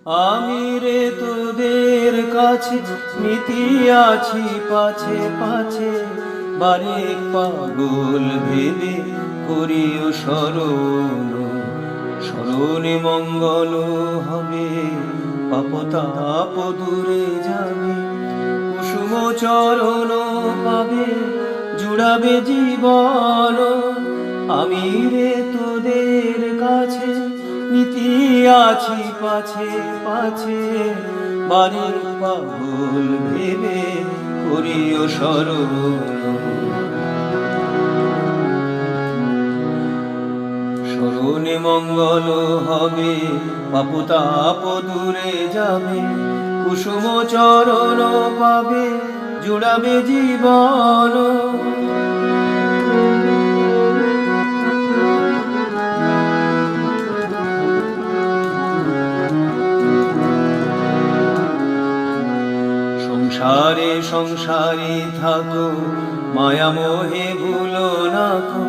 আমি রে তোদের কাছে নীতি আছি পাছে পাছে, বারে পাগল ভেবে করিও স্মরণ। স্মরণে মঙ্গল হবে, পাপতাপ দূরে যাবে, কুসুম চরণ পাবে, জুড়াবে জীবন। আমি রে তোদের কাছে নীতি আছি পাছে পাছে, বারে পাগল ভেবে করিও স্মরণ। স্মরণে মঙ্গল হবে, পাপতাপ দূরে যাবে, কুসুম চরণ পাবে, জুড়াবে জীবন। সংসারে সংসারে থাকো, মায়া মোহে ভুলো নাকো,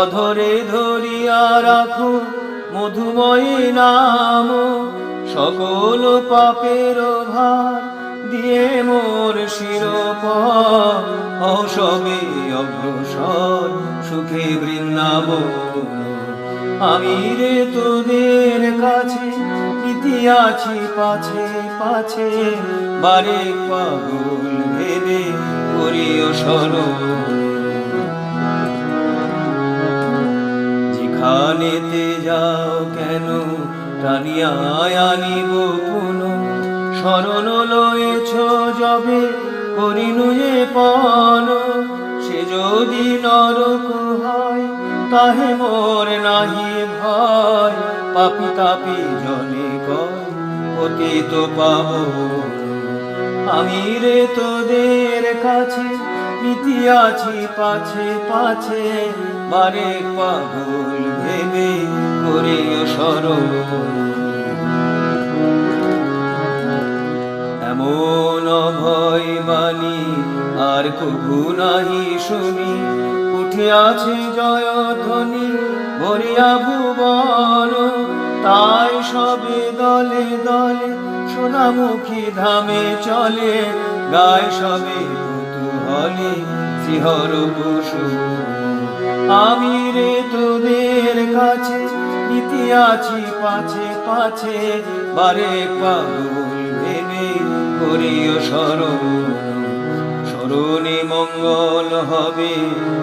অধরে ধরিয়া রাখো মধুময় নাম। সকল পাপের ভার দিয়ে মোর শিরোপর, অসবে অগ্রসর সুখে বৃন্দাবন। আমি রে তোদের কাছে নীতি আছি পাছে পাছে, বারে পাগল ভেবে করিও স্মরণ। যেখানেতে যাও কেন টানিয়া আনিব পুন, শরণ লয়েছ যবে করিনু এ পণ। সে যদি নরক হয় তাহে মোর নাহি ভয়, পাপি তাপি জনে কয় পতিত পাবন। আমি রে তোদের কাছে নীতি আছি পাছে পাছে, বারে পাগল ভেবে করিও স্মরণ। এমন অভয় বাণী আর কভু নাহি শুনি, উঠিয়াছে জয়ধ্বনি ভরিয়া ভুবন। তাই সবে দলে দলে সোনামুখী ধামে চলে, গায় সবে কুতূহলে শিহর কুসুম। আমি রে তোদের কাছে নীতি আছি পাছে পাছে, বারে পাগল ভেবে করিও স্মরণ। স্মরণে মঙ্গল হবে,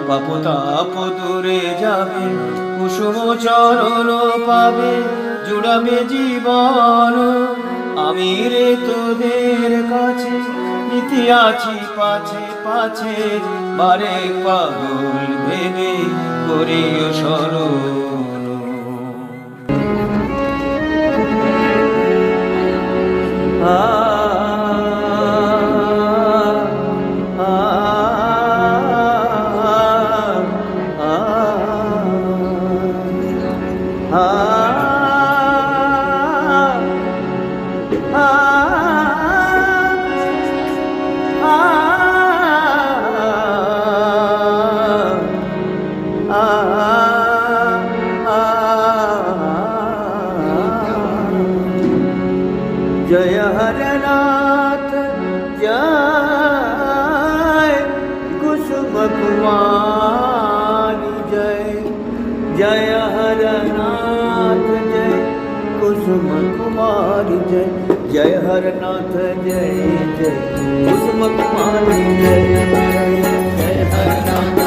পাপতাপ দূরে যাবে, কুসুম চরণ পাবে, জুড়াবে জীবন। আমি রে তোদের কাছে নীতি আছি পাছে পাছে, বারে পাগল ভেবে করিও স্মরণ। जय हरनाथ जय, कुसुम कुमारी जय। जय हरनाथ जय, कुसुम कुमारी जय। जय हरनाथ जय जय, कुसुम कुमारी जय। जय हरनाथ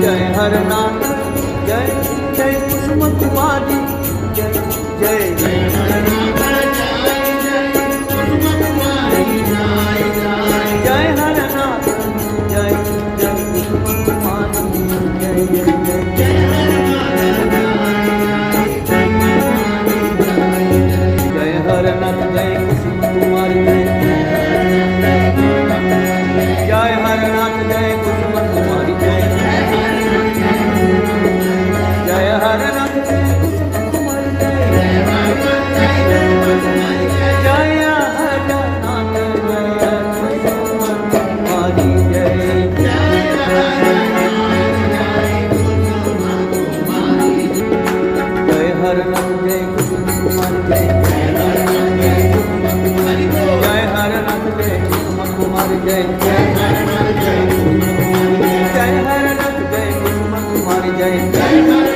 जय हरनाथ जय जय, कुसुम कुमारी जय। जय जय हरनाथ जय जय, कुसुम कुमारी जय। जय हरनाथ जय जय, कुसुम कुमारी जय। जय जय जय हरनाथ जय, कुसुम कुमारी जय। जय हरनाथ जय, कुसुम कुमारी जय। जय हरनाथ जय, कुसुम कुमारी जय। जय हरनाथ जय, कुसुम कुमारी जय। जय